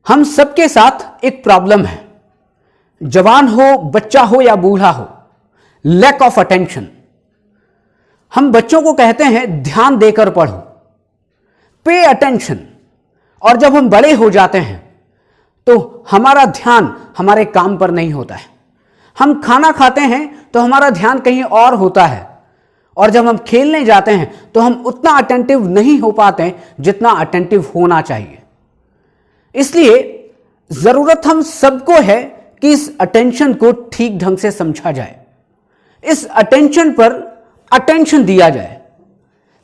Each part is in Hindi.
हम सबके साथ एक प्रॉब्लम है, जवान हो, बच्चा हो या बूढ़ा हो, लैक ऑफ अटेंशन। हम बच्चों को कहते हैं ध्यान देकर पढ़ो, पे अटेंशन, और जब हम बड़े हो जाते हैं तो हमारा ध्यान हमारे काम पर नहीं होता है। हम खाना खाते हैं तो हमारा ध्यान कहीं और होता है, और जब हम खेलने जाते हैं तो हम उतना अटेंटिव नहीं हो पाते जितना अटेंटिव होना चाहिए। इसलिए जरूरत हम सबको है कि इस अटेंशन को ठीक ढंग से समझा जाए, इस अटेंशन पर अटेंशन दिया जाए।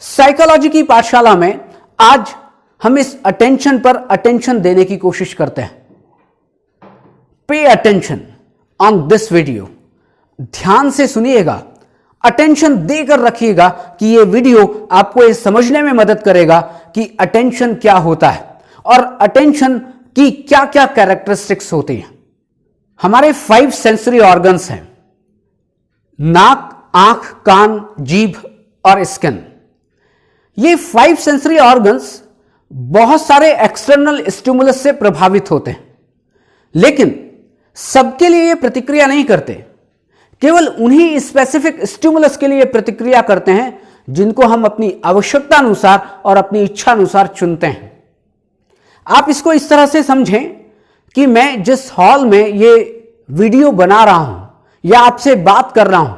साइकोलॉजी की पाठशाला में आज हम इस अटेंशन पर अटेंशन देने की कोशिश करते हैं। Pay attention on this video, ध्यान से सुनिएगा, अटेंशन देकर रखिएगा कि यह वीडियो आपको यह समझने में मदद करेगा कि अटेंशन क्या होता है और अटेंशन की क्या क्या कैरेक्टरिस्टिक्स होती हैं। हमारे 5 सेंसरी ऑर्गन्स हैं, नाक, आंख, कान, जीभ और स्किन। ये 5 सेंसरी ऑर्गन्स बहुत सारे एक्सटर्नल स्टिमुलस से प्रभावित होते हैं, लेकिन सबके लिए ये प्रतिक्रिया नहीं करते। केवल उन्हीं स्पेसिफिक स्टिमुलस के लिए प्रतिक्रिया करते हैं जिनको हम अपनी आवश्यकता अनुसार और अपनी इच्छा अनुसार चुनते हैं। आप इसको इस तरह से समझें कि मैं जिस हॉल में ये वीडियो बना रहा हूं या आपसे बात कर रहा हूं,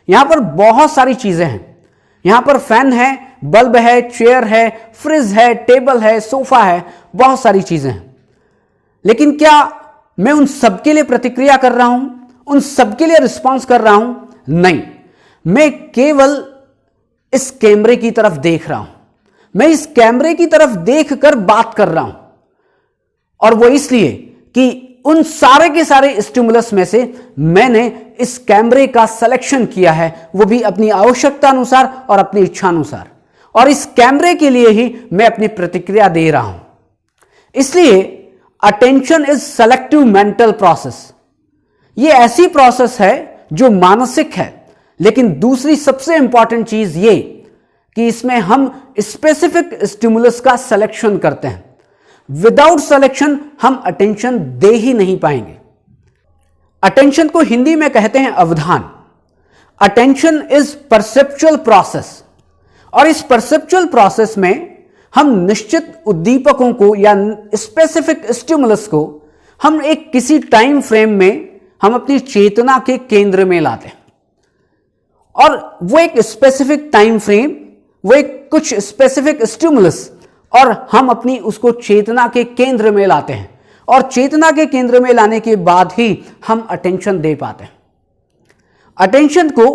यहां पर बहुत सारी चीजें हैं। यहां पर फैन है, बल्ब है, चेयर है, फ्रिज है, टेबल है, सोफा है, बहुत सारी चीजें हैं। लेकिन क्या मैं उन सबके लिए प्रतिक्रिया कर रहा हूं, उन सबके लिए रिस्पॉन्स कर रहा हूं? नहीं, मैं केवल इस कैमरे की तरफ देख रहा हूं। मैं इस कैमरे की तरफ देखकर बात कर रहा हूं, और वो इसलिए कि उन सारे के सारे स्टिमुलस में से मैंने इस कैमरे का सिलेक्शन किया है, वो भी अपनी आवश्यकता अनुसार और अपनी इच्छा अनुसार, और इस कैमरे के लिए ही मैं अपनी प्रतिक्रिया दे रहा हूं। इसलिए attention is selective mental process. ये ऐसी प्रोसेस है जो मानसिक है, लेकिन दूसरी सबसे इंपॉर्टेंट चीज ये कि इसमें हम स्पेसिफिक स्टिमुलस का सिलेक्शन करते हैं। विदाउट सिलेक्शन हम अटेंशन दे ही नहीं पाएंगे। अटेंशन को हिंदी में कहते हैं अवधान। अटेंशन इज परसेप्चुअल प्रोसेस, और इस परसेप्चुअल प्रोसेस में हम निश्चित उद्दीपकों को या स्पेसिफिक स्टिमुलस को हम एक किसी टाइम फ्रेम में हम अपनी चेतना के केंद्र में लाते हैं, और वो एक स्पेसिफिक टाइम फ्रेम, वो एक कुछ स्पेसिफिक स्टिमुलस, और हम अपनी उसको चेतना के केंद्र में लाते हैं, और चेतना के केंद्र में लाने के बाद ही हम अटेंशन दे पाते हैं। अटेंशन को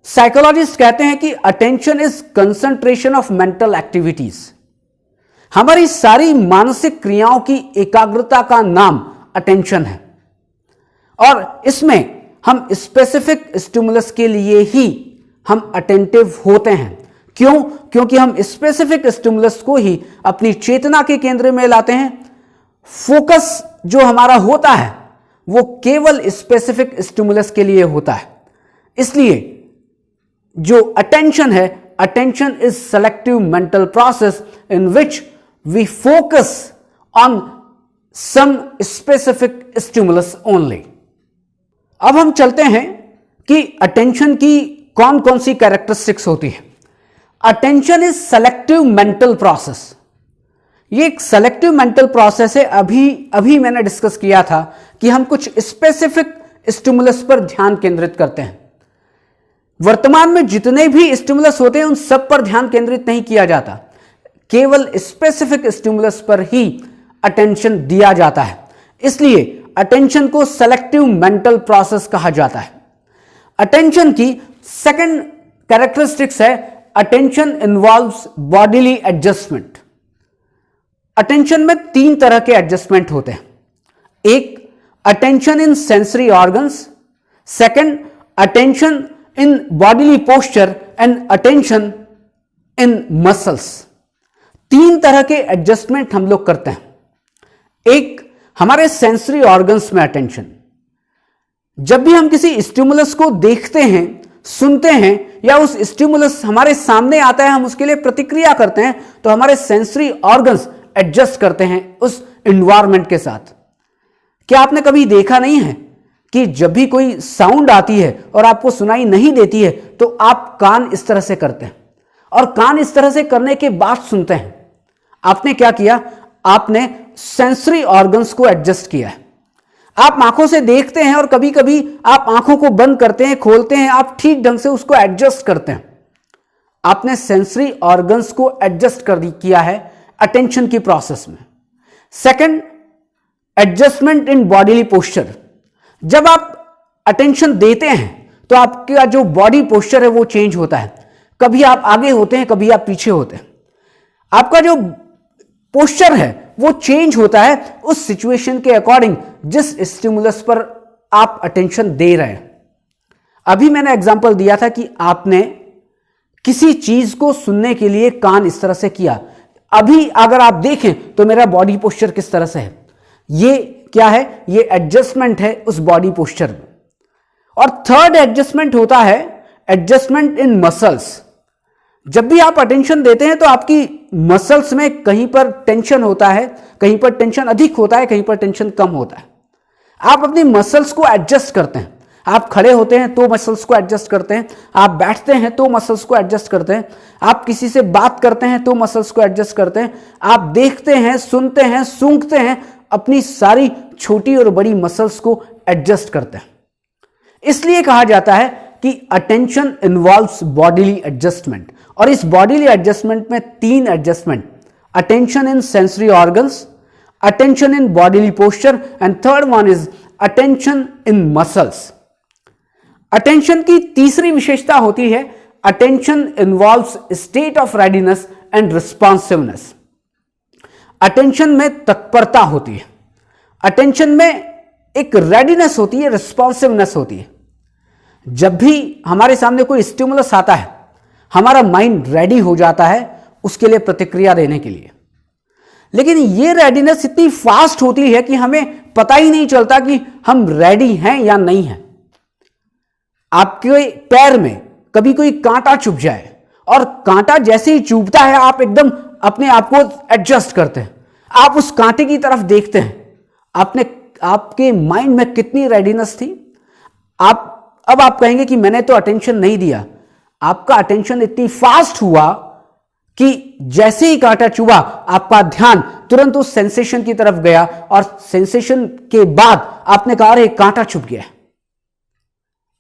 साइकोलॉजिस्ट कहते हैं कि attention is concentration of mental activities. हमारी सारी मानसिक क्रियाओं की एकाग्रता का नाम अटेंशन है, और इसमें हम स्पेसिफिक स्टिमुलस के लिए ही हम अटेंटिव होते हैं। क्यों? क्योंकि हम स्पेसिफिक स्टिमुलस को ही अपनी चेतना के केंद्र में लाते हैं। फोकस जो हमारा होता है वो केवल स्पेसिफिक स्टिमुलस के लिए होता है। इसलिए जो अटेंशन है, attention is selective mental process in which we focus on some specific stimulus only. अब हम चलते हैं कि अटेंशन की कौन कौन सी कैरेक्टरिस्टिक्स होती है। Attention is selective mental process. ये एक सेलेक्टिव मेंटल प्रोसेस है। अभी मैंने डिस्कस किया था कि हम कुछ स्पेसिफिक स्टिमुलस पर ध्यान केंद्रित करते हैं। वर्तमान में जितने भी स्टिमुलस होते हैं उन सब पर ध्यान केंद्रित नहीं किया जाता, केवल स्पेसिफिक स्टिमुलस पर ही अटेंशन दिया जाता है। इसलिए अटेंशन को सेलेक्टिव मेंटल प्रोसेस कहा जाता है। अटेंशन की सेकंड कैरेक्टरिस्टिक्स है attention involves bodily adjustment. Attention में 3 तरह के एडजस्टमेंट होते हैं। एक, attention in sensory organs, second attention in bodily posture, and attention in muscles. 3 तरह के एडजस्टमेंट हम लोग करते हैं। एक, हमारे सेंसरी ऑर्गन्स में अटेंशन। जब भी हम किसी स्टिमुलस को देखते हैं, सुनते हैं, या उस स्टिमुलस हमारे सामने आता है, हम उसके लिए प्रतिक्रिया करते हैं, तो हमारे सेंसरी ऑर्गन्स एडजस्ट करते हैं उस इन्वायरमेंट के साथ। क्या आपने कभी देखा नहीं है कि जब भी कोई साउंड आती है और आपको सुनाई नहीं देती है तो आप कान इस तरह से करते हैं, और कान इस तरह से करने के बाद सुनते हैं। आपने क्या किया? आपने सेंसरी ऑर्गन्स को एडजस्ट किया है। आप आंखों से देखते हैं और कभी कभी आप आंखों को बंद करते हैं, खोलते हैं, आप ठीक ढंग से उसको एडजस्ट करते हैं। आपने सेंसरी ऑर्गन्स को एडजस्ट किया है अटेंशन की प्रोसेस में। Second, adjustment in bodily posture. जब आप अटेंशन देते हैं तो आपका जो बॉडी पोस्चर है वो चेंज होता है। कभी आप आगे होते हैं, कभी आप पीछे होते हैं। आपका जो पोस्चर है वो चेंज होता है उस सिचुएशन के अकॉर्डिंग जिस स्टिमुलस पर आप अटेंशन दे रहे हैं। अभी मैंने एग्जांपल दिया था कि आपने किसी चीज को सुनने के लिए कान इस तरह से किया। अभी अगर आप देखें तो मेरा बॉडी पोस्चर किस तरह से है, ये क्या है? ये एडजस्टमेंट है उस बॉडी पोस्चर में। और थर्ड एडजस्टमेंट होता है एडजस्टमेंट इन मसल्स। जब भी आप अटेंशन देते हैं तो आपकी मसल्स में कहीं पर टेंशन होता है, कहीं पर टेंशन अधिक होता है, कहीं पर टेंशन कम होता है। आप अपनी मसल्स को एडजस्ट करते हैं। आप खड़े होते हैं तो मसल्स को एडजस्ट करते हैं, आप बैठते हैं तो मसल्स को एडजस्ट करते हैं, आप किसी से बात करते हैं तो मसल्स को एडजस्ट करते हैं, आप देखते हैं, सुनते हैं, सूंघते हैं, अपनी सारी छोटी और बड़ी मसल्स को एडजस्ट करते हैं। इसलिए कहा जाता है कि अटेंशन इन्वॉल्व्स बॉडीली एडजस्टमेंट। और इस बॉडीली एडजस्टमेंट में 3 adjustment, attention in sensory organs, attention in bodily posture and third one is attention in muscles. Attention की तीसरी विशेषता होती है attention involves state of readiness and responsiveness. Attention में तत्परता होती है, अटेंशन में एक रेडीनेस होती है, रिस्पॉन्सिवनेस होती है। जब भी हमारे सामने कोई स्टिमुलस आता है हमारा माइंड रेडी हो जाता है उसके लिए प्रतिक्रिया देने के लिए। लेकिन ये रेडीनेस इतनी फास्ट होती है कि हमें पता ही नहीं चलता कि हम रेडी हैं या नहीं हैं। आपके पैर में कभी कोई कांटा चुभ जाए और कांटा जैसे ही चुभता है आप एकदम अपने आप को एडजस्ट करते हैं, आप उस कांटे की तरफ देखते हैं। आपके माइंड में कितनी रेडीनेस थी। अब आप कहेंगे कि मैंने तो अटेंशन नहीं दिया। आपका अटेंशन इतनी फास्ट हुआ कि जैसे ही कांटा चुभा आपका ध्यान तुरंत उस सेंसेशन की तरफ गया और सेंसेशन के बाद आपने कहा अरे कांटा चुभ गया।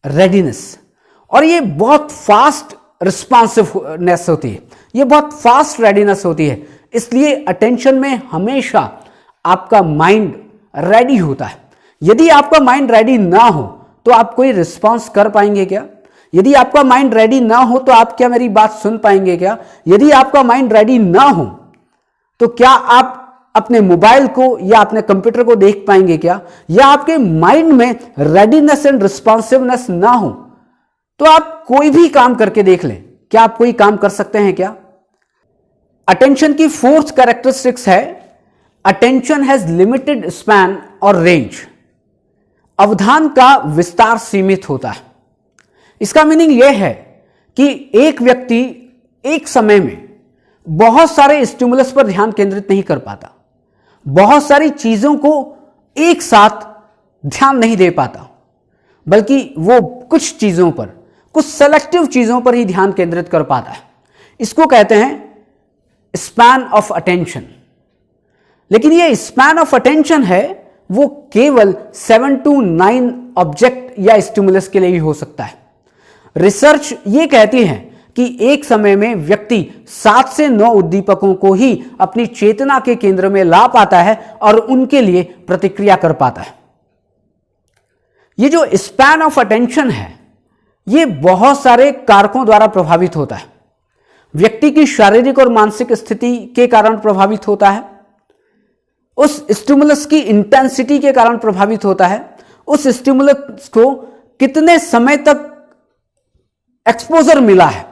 रेडीनेस, और ये बहुत फास्ट रिस्पॉन्सिवनेस होती है, ये बहुत फास्ट रेडीनेस होती है। इसलिए अटेंशन में हमेशा आपका माइंड रेडी होता है। यदि आपका माइंड रेडी ना हो तो आप कोई रिस्पॉन्स कर पाएंगे क्या? यदि आपका माइंड रेडी ना हो तो आप क्या मेरी बात सुन पाएंगे क्या? यदि आपका माइंड रेडी ना हो तो क्या आप अपने मोबाइल को या अपने कंप्यूटर को देख पाएंगे क्या? या आपके माइंड में रेडीनेस एंड रिस्पॉन्सिवनेस ना हो तो आप कोई भी काम करके देख लें, क्या आप कोई काम कर सकते हैं क्या? अटेंशन की फोर्थ कैरेक्टरिस्टिक्स है अटेंशन हैज लिमिटेड स्पैन और रेंज। अवधान का विस्तार सीमित होता है। इसका मीनिंग यह है कि एक व्यक्ति एक समय में बहुत सारे स्टिमुलस पर ध्यान केंद्रित नहीं कर पाता, बहुत सारी चीजों को एक साथ ध्यान नहीं दे पाता, बल्कि वो कुछ चीजों पर, कुछ सेलेक्टिव चीजों पर ही ध्यान केंद्रित कर पाता है। इसको कहते हैं स्पैन ऑफ अटेंशन। लेकिन ये स्पैन ऑफ अटेंशन है वो केवल 7 to 9 ऑब्जेक्ट या स्टिमुलस के लिए ही हो सकता है। रिसर्च ये कहती है कि एक समय में व्यक्ति 7 से 9 उद्दीपकों को ही अपनी चेतना के केंद्र में ला पाता है और उनके लिए प्रतिक्रिया कर पाता है। ये जो स्पैन ऑफ अटेंशन है ये बहुत सारे कारकों द्वारा प्रभावित होता है। व्यक्ति की शारीरिक और मानसिक स्थिति के कारण प्रभावित होता है, उस स्टिमुलस की इंटेंसिटी के कारण प्रभावित होता है, उस स्टिमुलस को कितने समय तक एक्सपोजर मिला है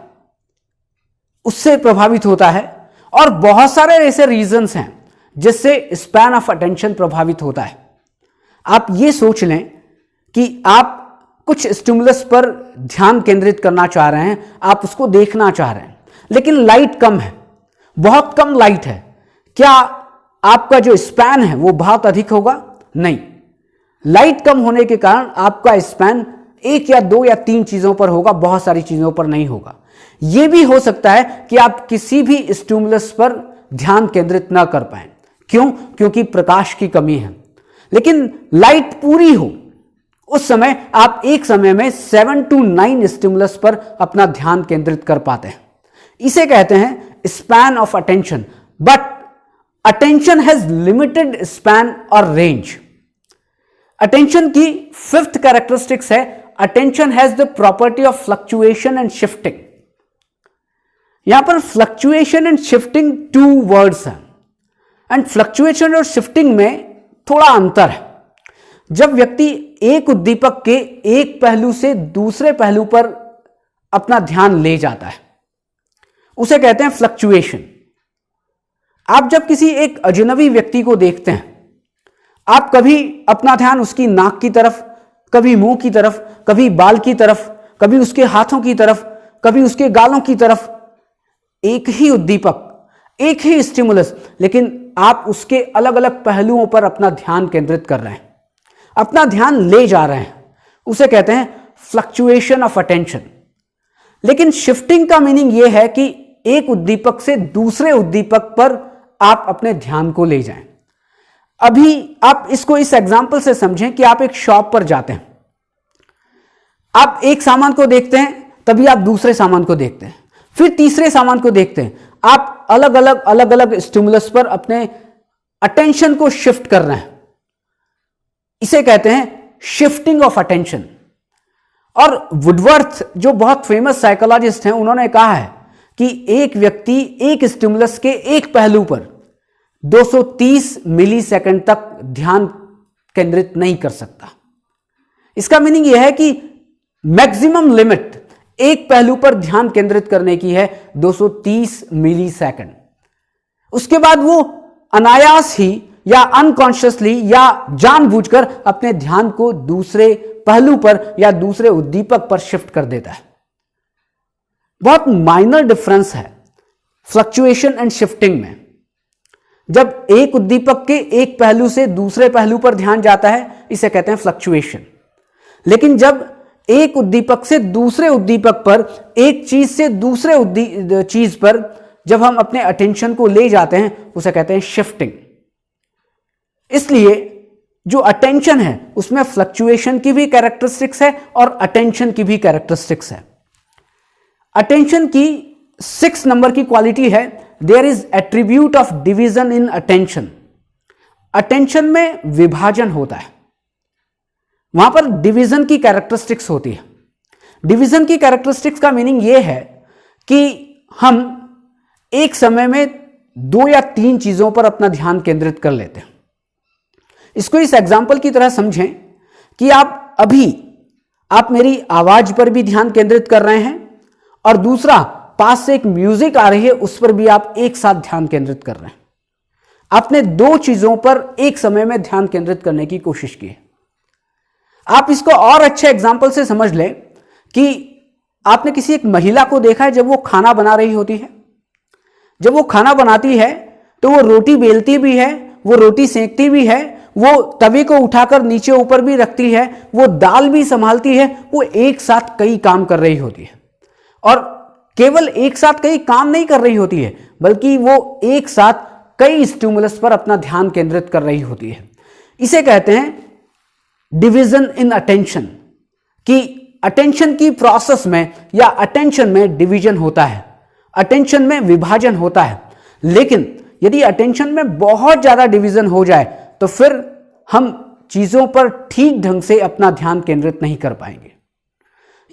उससे प्रभावित होता है, और बहुत सारे ऐसे रीजंस हैं जिससे स्पैन ऑफ अटेंशन प्रभावित होता है। आप ये सोच लें कि आप कुछ स्टिमुलस पर ध्यान केंद्रित करना चाह रहे हैं, आप उसको देखना चाह रहे हैं, लेकिन लाइट कम है, बहुत कम लाइट है। क्या आपका जो स्पैन है वो बहुत अधिक होगा? नहीं, लाइट कम होने के कारण आपका स्पैन एक या दो या तीन चीजों पर होगा, बहुत सारी चीजों पर नहीं होगा। यह भी हो सकता है कि आप किसी भी स्टिमुलस पर ध्यान केंद्रित ना कर पाए। क्यों? क्योंकि प्रकाश की कमी है। लेकिन लाइट पूरी हो उस समय आप एक समय में 7 to 9 स्टिमुलस पर अपना ध्यान केंद्रित कर पाते हैं। इसे कहते हैं span of attention. But attention has limited span और रेंज। अटेंशन की 5th कैरेक्टरिस्टिक्स है attention has the property of fluctuation and shifting. यहां पर फ्लक्चुएशन एंड शिफ्टिंग 2 वर्ड्स हैं, एंड फ्लक्चुएशन और शिफ्टिंग में थोड़ा अंतर है। जब व्यक्ति एक उद्दीपक के एक पहलू से दूसरे पहलू पर अपना ध्यान ले जाता है उसे कहते हैं फ्लक्चुएशन। आप जब किसी एक अजनबी व्यक्ति को देखते हैं, आप कभी अपना ध्यान उसकी नाक की तरफ, कभी मुंह की तरफ, कभी बाल की तरफ, कभी उसके हाथों की तरफ, कभी उसके गालों की तरफ, एक ही उद्दीपक, एक ही स्टिमुलस, लेकिन आप उसके अलग अलग पहलुओं पर अपना ध्यान केंद्रित कर रहे हैं, अपना ध्यान ले जा रहे हैं, उसे कहते हैं फ्लक्चुएशन ऑफ अटेंशन। लेकिन शिफ्टिंग का मीनिंग यह है कि एक उद्दीपक से दूसरे उद्दीपक पर आप अपने ध्यान को ले जाएं। अभी आप इसको इस एग्जाम्पल से समझें कि आप एक शॉप पर जाते हैं, आप एक सामान को देखते हैं, तभी आप दूसरे सामान को देखते हैं, फिर तीसरे सामान को देखते हैं। आप अलग अलग स्टिमुलस पर अपने अटेंशन को शिफ्ट कर रहे हैं। इसे कहते हैं शिफ्टिंग ऑफ अटेंशन। और वुडवर्थ जो बहुत फेमस साइकोलॉजिस्ट हैं, उन्होंने कहा है कि एक व्यक्ति एक स्टिमुलस के एक पहलू पर 230 मिलीसेकंड तक ध्यान केंद्रित नहीं कर सकता। इसका मीनिंग यह है कि मैक्सिमम लिमिट एक पहलू पर ध्यान केंद्रित करने की है 230 मिलीसेकंड। उसके बाद वो अनायास ही या अनकॉन्शियसली या जानबूझकर अपने ध्यान को दूसरे पहलू पर या दूसरे उद्दीपक पर शिफ्ट कर देता है। बहुत माइनर डिफरेंस है फ्लक्चुएशन एंड शिफ्टिंग में। जब एक उद्दीपक के एक पहलू से दूसरे पहलू पर ध्यान जाता है, इसे कहते हैं फ्लक्चुएशन। लेकिन जब एक उद्दीपक से दूसरे उद्दीपक पर, एक चीज से दूसरे चीज पर जब हम अपने अटेंशन को ले जाते हैं, उसे कहते हैं शिफ्टिंग। इसलिए जो अटेंशन है उसमें फ्लक्चुएशन की भी कैरेक्टरिस्टिक्स है और अटेंशन की भी कैरेक्टरिस्टिक्स है। अटेंशन की 6 नंबर की क्वालिटी है there is attribute of division in attention. Attention में विभाजन होता है, वहां पर डिवीजन की कैरेक्टरिस्टिक्स होती है। डिवीजन की कैरेक्टरिस्टिक्स का मीनिंग यह है कि हम एक समय में 2 या 3 चीजों पर अपना ध्यान केंद्रित कर लेते हैं। इसको इस एग्जाम्पल की तरह समझें कि आप मेरी आवाज पर भी ध्यान केंद्रित कर रहे हैं, और दूसरा पास से एक म्यूजिक आ रही है उस पर भी आप एक साथ ध्यान केंद्रित कर रहे हैं। आपने 2 चीजों पर एक समय में ध्यान केंद्रित करने की कोशिश की है। आप इसको और अच्छे एग्जाम्पल से समझ लें कि आपने किसी एक महिला को देखा है जब वो खाना बना रही होती है। जब वो खाना बनाती है तो वो रोटी बेलती भी है, वो रोटी सेंकती भी है, वो तवे को उठाकर नीचे ऊपर भी रखती है, वो दाल भी संभालती है। वो एक साथ कई काम कर रही होती है, और केवल एक साथ कई काम नहीं कर रही होती है, बल्कि वो एक साथ कई स्टिमुलस पर अपना ध्यान केंद्रित कर रही होती है। इसे कहते हैं डिवीजन इन अटेंशन, कि अटेंशन की प्रोसेस में या अटेंशन में डिवीजन होता है, अटेंशन में विभाजन होता है। लेकिन यदि अटेंशन में बहुत ज्यादा डिवीजन हो जाए तो फिर हम चीजों पर ठीक ढंग से अपना ध्यान केंद्रित नहीं कर पाएंगे।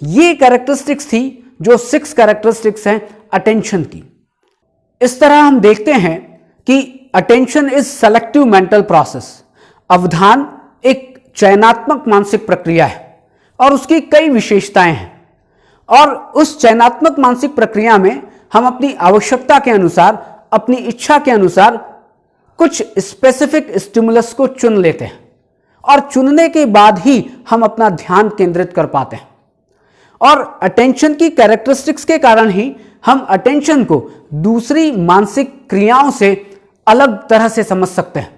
ये कैरेक्टरिस्टिक्स थी जो 6 कैरेक्टरिस्टिक्स हैं अटेंशन की। इस तरह हम देखते हैं कि attention is selective mental process. अवधान एक चयनात्मक मानसिक प्रक्रिया है और उसकी कई विशेषताएं हैं, और उस चयनात्मक मानसिक प्रक्रिया में हम अपनी आवश्यकता के अनुसार, अपनी इच्छा के अनुसार कुछ स्पेसिफिक स्टिमुलस को चुन लेते हैं, और चुनने के बाद ही हम अपना ध्यान केंद्रित कर पाते हैं। और अटेंशन की कैरेक्टरिस्टिक्स के कारण ही हम अटेंशन को दूसरी मानसिक क्रियाओं से अलग तरह से समझ सकते हैं।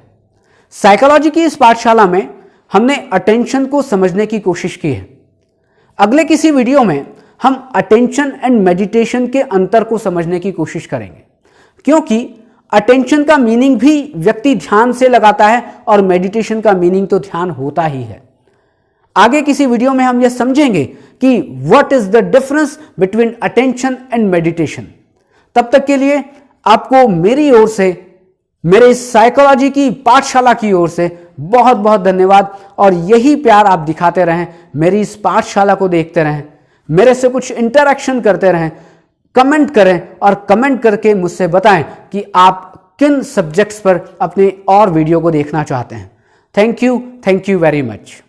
साइकोलॉजी की इस पाठशाला में हमने अटेंशन को समझने की कोशिश की है। अगले किसी वीडियो में हम अटेंशन एंड मेडिटेशन के अंतर को समझने की कोशिश करेंगे, क्योंकि अटेंशन का मीनिंग भी व्यक्ति ध्यान से लगाता है और मेडिटेशन का मीनिंग तो ध्यान होता ही है। आगे किसी वीडियो में हम यह समझेंगे कि what is the difference between attention and meditation. तब तक के लिए आपको मेरी ओर से, मेरे साइकोलॉजी की पाठशाला की ओर से बहुत बहुत धन्यवाद, और यही प्यार आप दिखाते रहें, मेरी इस पाठशाला को देखते रहें, मेरे से कुछ इंटरैक्शन करते रहें, कमेंट करें और कमेंट करके मुझसे बताएं कि आप किन सब्जेक्ट्स पर अपने और वीडियो को देखना चाहते हैं। Thank you very much.